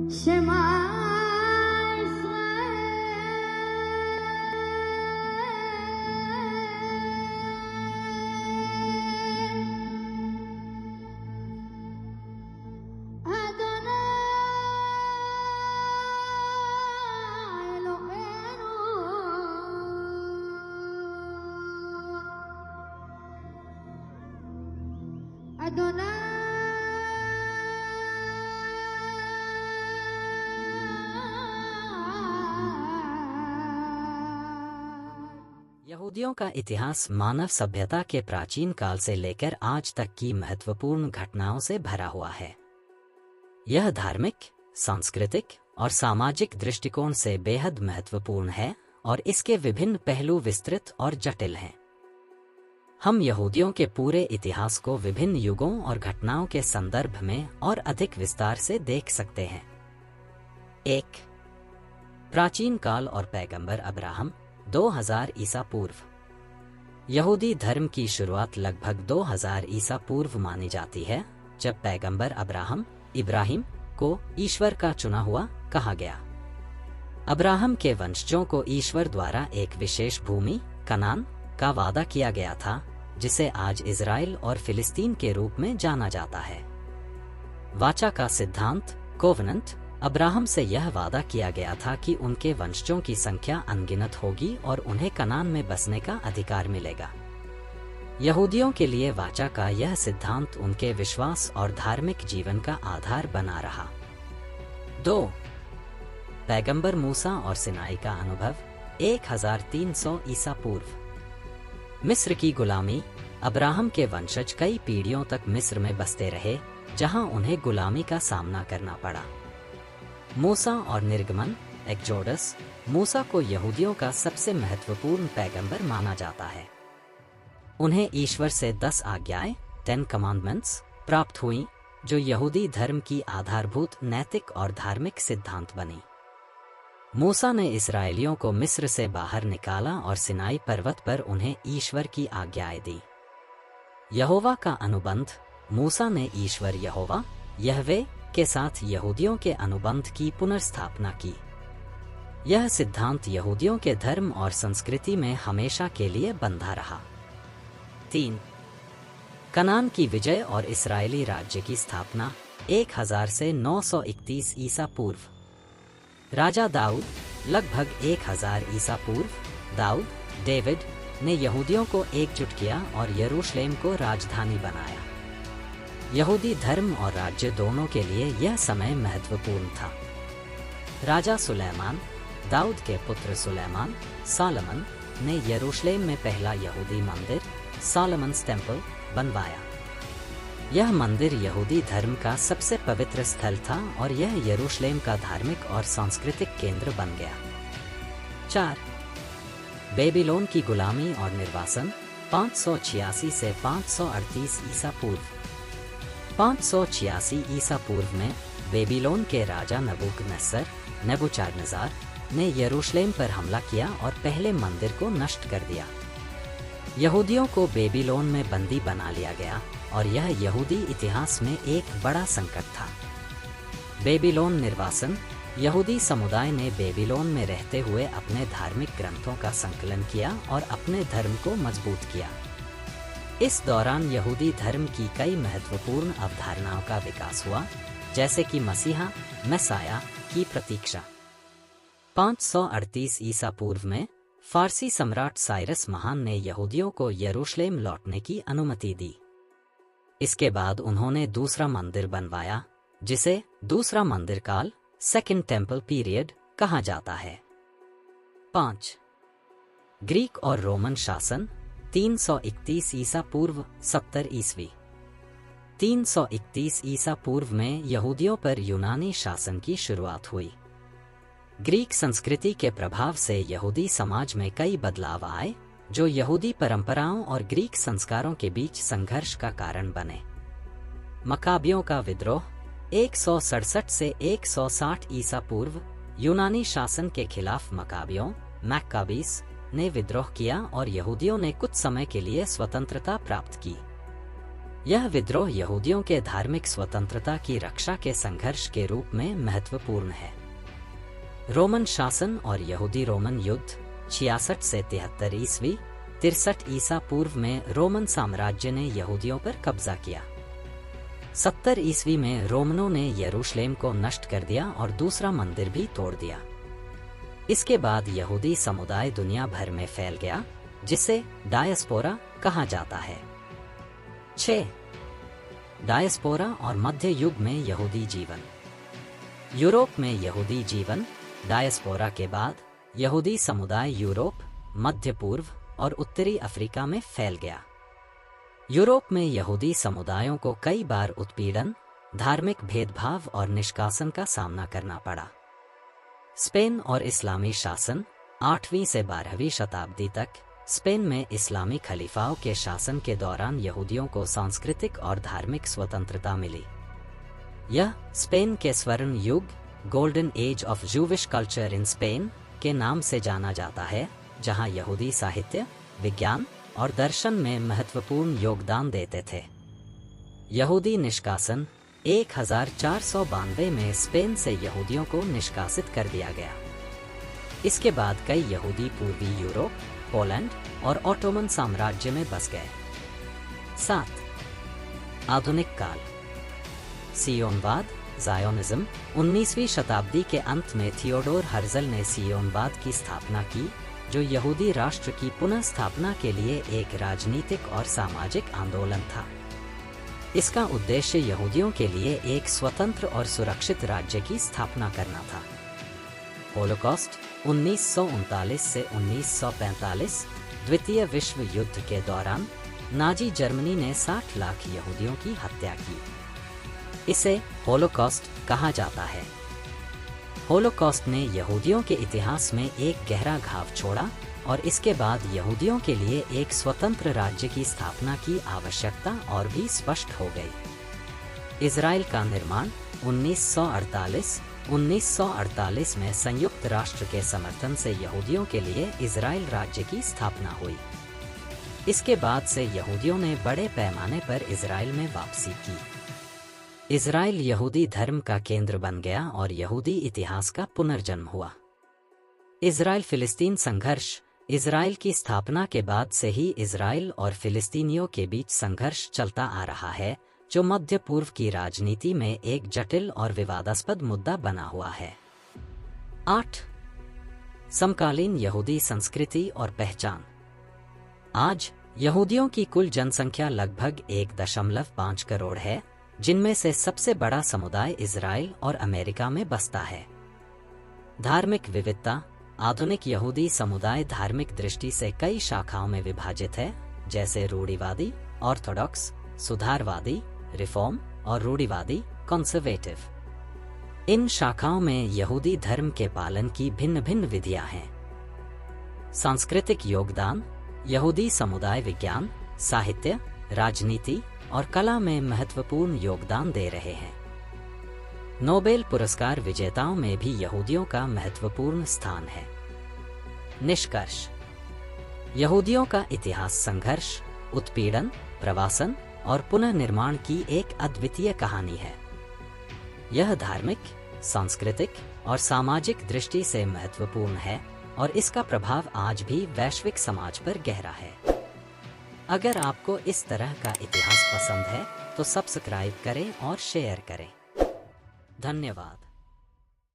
Shema यहूदियों का इतिहास मानव सभ्यता के प्राचीन काल से लेकर आज तक की महत्वपूर्ण घटनाओं से भरा हुआ है। यह धार्मिक, सांस्कृतिक और सामाजिक दृष्टिकोण से बेहद महत्वपूर्ण है और इसके विभिन्न पहलू विस्तृत और जटिल हैं। हम यहूदियों के पूरे इतिहास को विभिन्न युगों और घटनाओं के संदर्भ में और अधिक विस्तार से देख सकते हैं। 1. प्राचीन काल और पैगंबर अब्राहम 2000 ईसा पूर्व। यहूदी धर्म की शुरुआत लगभग 2000 ईसा पूर्व मानी जाती है, जब पैगंबर अब्राहम इब्राहिम को ईश्वर का चुना हुआ कहा गया। अब्राहम के वंशजों को ईश्वर द्वारा एक विशेष भूमि कनान का वादा किया गया था, जिसे आज इजराइल और फिलिस्तीन के रूप में जाना जाता है। वाचा का सिद्धांत कोवेनेंट। अब्राहम से यह वादा किया गया था कि उनके वंशजों की संख्या अनगिनत होगी और उन्हें कनान में बसने का अधिकार मिलेगा। यहूदियों के लिए वाचा का यह सिद्धांत उनके विश्वास और धार्मिक जीवन का आधार बना रहा। 2. पैगंबर मूसा और सिनाई का अनुभव 1300 ईसा पूर्व। मिस्र की गुलामी। अब्राहम के वंशज कई पीढ़ियों तक मिस्र में बसते रहे, जहां उन्हें गुलामी का सामना करना पड़ा। मूसा और निर्गमन एक्सोडस। मूसा को यहूदियों का सबसे महत्वपूर्ण पैगंबर माना जाता है। उन्हें ईश्वर से 10 आज्ञाएं 10 कमांडमेंट्स प्राप्त हुईं, जो यहूदी धर्म की आधारभूत नैतिक और धार्मिक सिद्धांत बनी। मूसा ने इस्राएलियों को मिस्र से बाहर निकाला और सिनाई पर्वत पर उन्हें ईश्वर की आज्ञाएं दी। यहोवा का अनुबंध। मूसा ने ईश्वर यहोवा यहवे के साथ यहूदियों के अनुबंध की पुनर्स्थापना की। यह सिद्धांत यहूदियों के धर्म और संस्कृति में हमेशा के लिए बंधा रहा। 3. कनान की विजय और इस्राएली राज्य की स्थापना 1000 से 931 ईसा पूर्व। राजा दाऊद लगभग 1000 ईसा पूर्व। दाऊद डेविड ने यहूदियों को एकजुट किया और यरूशलेम को राजधानी बनाया। यहूदी धर्म और राज्य दोनों के लिए यह समय महत्वपूर्ण था। राजा सुलेमान। दाऊद के पुत्र सुलेमान सालमन ने यरूशलेम में पहला यहूदी मंदिर सालमन्स टेम्पल बनवाया। यह मंदिर यहूदी धर्म का सबसे पवित्र स्थल था और यह यरूशलेम का धार्मिक और सांस्कृतिक केंद्र बन गया। 4. बेबीलोन की गुलामी और निर्वासन 586 से 538 ईसा पूर्व। 586 ईसा पूर्व में बेबीलोन के राजा नेबूचाडनेस्सर ने यरूशलेम पर हमला किया और पहले मंदिर को नष्ट कर दिया। यहूदियों को बेबीलोन में बंदी बना लिया गया और यह यहूदी इतिहास में एक बड़ा संकट था। बेबीलोन निर्वासन। यहूदी समुदाय ने बेबीलोन में रहते हुए अपने धार्मिक ग्रंथों का संकलन किया और अपने धर्म को मजबूत किया। इस दौरान यहूदी धर्म की कई महत्वपूर्ण अवधारणाओं का विकास हुआ, जैसे कि मसीहा मैसाया की प्रतीक्षा। 538 ईसा पूर्व में फारसी सम्राट साइरस महान ने यहूदियों को यरूशलेम लौटने की अनुमति दी। इसके बाद उन्होंने दूसरा मंदिर बनवाया, जिसे दूसरा मंदिर काल सेकंड टेम्पल पीरियड कहा जाता है। 5. ग्रीक और रोमन शासन 331 ईसा पूर्व 70 ईस्वी। 331 ईसा पूर्व में यहूदियों पर यूनानी शासन की शुरुआत हुई। ग्रीक संस्कृति के प्रभाव से यहूदी समाज में कई बदलाव आए, जो यहूदी परंपराओं और ग्रीक संस्कारों के बीच संघर्ष का कारण बने। मकाबियों का विद्रोह 167 से 160 ईसा पूर्व। यूनानी शासन के खिलाफ मकाबियों मैक्काबीस ने विद्रोह किया और यहूदियों ने कुछ समय के लिए स्वतंत्रता प्राप्त की। यह विद्रोह यहूदियों के धार्मिक स्वतंत्रता की रक्षा के संघर्ष के रूप में महत्वपूर्ण है। रोमन शासन और यहूदी रोमन युद्ध 66 से 73 ईस्वी 63 ईसा पूर्व में रोमन साम्राज्य ने यहूदियों पर कब्जा किया। 70 ईस्वी में रोमनों ने यरूशलेम को नष्ट कर दिया और दूसरा मंदिर भी तोड़ दिया। इसके बाद यहूदी समुदाय दुनिया भर में फैल गया, जिसे डायस्पोरा कहा जाता है। 6. डायस्पोरा और मध्य युग में यहूदी जीवन। यूरोप में यहूदी जीवन। डायस्पोरा के बाद यहूदी समुदाय यूरोप, मध्य पूर्व और उत्तरी अफ्रीका में फैल गया। यूरोप में यहूदी समुदायों को कई बार उत्पीड़न, धार्मिक भेदभाव और निष्कासन का सामना करना पड़ा। स्पेन और इस्लामी शासन। 8वीं से 12वीं शताब्दी तक स्पेन में इस्लामी खलीफाओं के शासन के दौरान यहूदियों को सांस्कृतिक और धार्मिक स्वतंत्रता मिली। यह स्पेन के स्वर्ण युग, golden age of Jewish culture in Spain के नाम से जाना जाता है, जहां यहूदी साहित्य, विज्ञान और दर्शन में महत्वपूर्ण योगदान देते थे। यहूदी निष्कासन। 1492 में स्पेन से यहूदियों को निष्कासित कर दिया गया। इसके बाद कई यहूदी पूर्वी यूरोप, पोलैंड और ऑटोमन साम्राज्य में बस गए। 7. आधुनिक काल। सियोनवाद, ज़ायोनिज़्म। 19वीं शताब्दी के अंत में थियोडोर हर्ज़ल ने सियोनवाद की स्थापना की, जो यहूदी राष्ट्र की पुनः स्थापना के लिए एक राजनीतिक और सामाजिक आंदोलन था। इसका उद्देश्य यहूदियों के लिए एक स्वतंत्र और सुरक्षित राज्य की स्थापना करना था। होलोकॉस्ट। 1939 से 1945 द्वितीय विश्व युद्ध के दौरान नाजी जर्मनी ने 60 लाख यहूदियों की हत्या की। इसे होलोकॉस्ट कहा जाता है। होलोकॉस्ट ने यहूदियों के इतिहास में एक गहरा घाव छोड़ा और इसके बाद यहूदियों के लिए एक स्वतंत्र राज्य की स्थापना की आवश्यकता और भी स्पष्ट हो गई। इजराइल का निर्माण। 1948 में संयुक्त राष्ट्र के समर्थन से यहूदियों के लिए इजराइल राज्य की स्थापना हुई। इसके बाद से यहूदियों ने बड़े पैमाने पर इजराइल में वापसी की। इजराइल यहूदी धर्म का केंद्र बन गया और यहूदी इतिहास का पुनर्जन्म हुआ। इजराइल फिलिस्तीन संघर्ष। इजराइल की स्थापना के बाद से ही इजराइल और फिलिस्तीनियों के बीच संघर्ष चलता आ रहा है, जो मध्य पूर्व की राजनीति में एक जटिल और विवादास्पद मुद्दा बना हुआ है। 8. समकालीन यहूदी संस्कृति और पहचान। आज यहूदियों की कुल जनसंख्या लगभग 1.5 करोड़ है, जिनमें से सबसे बड़ा समुदाय इजराइल और अमेरिका में बसता है। धार्मिक विविधता। आधुनिक यहूदी समुदाय धार्मिक दृष्टि से कई शाखाओं में विभाजित है, जैसे रूढ़िवादी, ऑर्थोडॉक्स, सुधारवादी, रिफॉर्म और रूढ़िवादी, कंजर्वेटिव। इन शाखाओं में यहूदी धर्म के पालन की भिन्न भिन्न विधियां हैं। सांस्कृतिक योगदान। यहूदी समुदाय विज्ञान, साहित्य, राजनीति और कला में महत्वपूर्ण योगदान दे रहे हैं। नोबेल पुरस्कार विजेताओं में भी यहूदियों का महत्वपूर्ण स्थान है। निष्कर्ष। यहूदियों का इतिहास संघर्ष, उत्पीड़न, प्रवासन और पुनर्निर्माण की एक अद्वितीय कहानी है। यह धार्मिक, सांस्कृतिक और सामाजिक दृष्टि से महत्वपूर्ण है और इसका प्रभाव आज भी वैश्विक समाज पर गहरा है। अगर आपको इस तरह का इतिहास पसंद है तो सब्सक्राइब करें और शेयर करें। धन्यवाद।